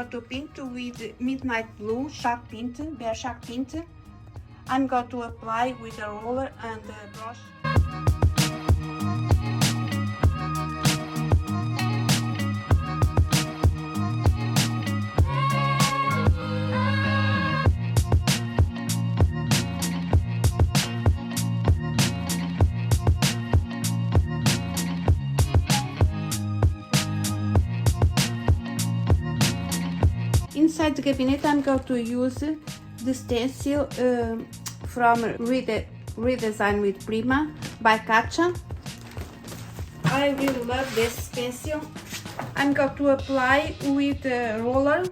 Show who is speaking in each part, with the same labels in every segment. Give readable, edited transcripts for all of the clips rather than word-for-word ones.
Speaker 1: going to paint with midnight blue shark paint, bare shark paint. I'm going to apply with a roller and a brush. Inside the cabinet, I'm going to use the stencil from Redesign with Prima by Kacha. I really love this stencil. I'm going to apply with a roller.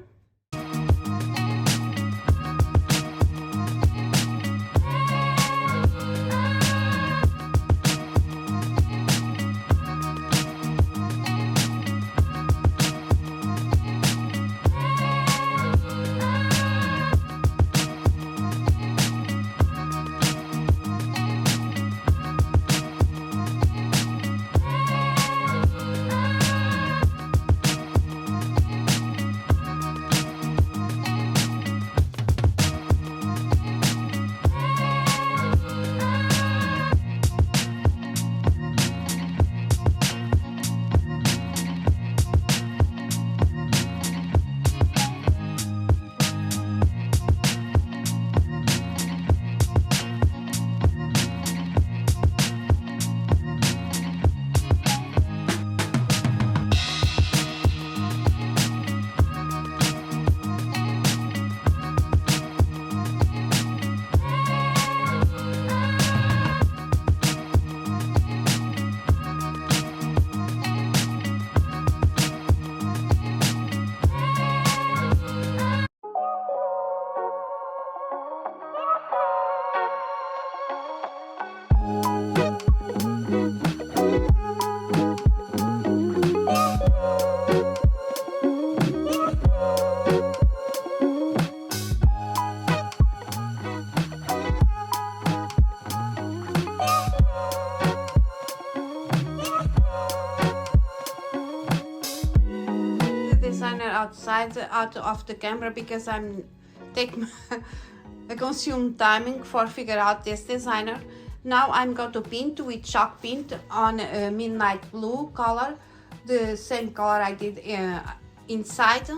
Speaker 1: Out of the camera because I'm I consume timing for figure out this designer. Now I'm going to paint with chalk paint on a midnight blue color, the same color I did inside.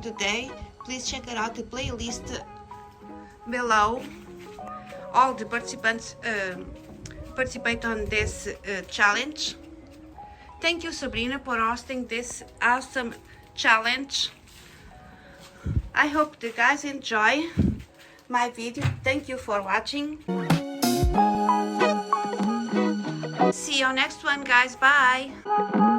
Speaker 1: Today, please check out the playlist below. All the participants participate on this challenge. Thank you, Sabrina, for hosting this awesome challenge. I hope the guys enjoy my video. Thank you for watching. See you next one, guys. Bye.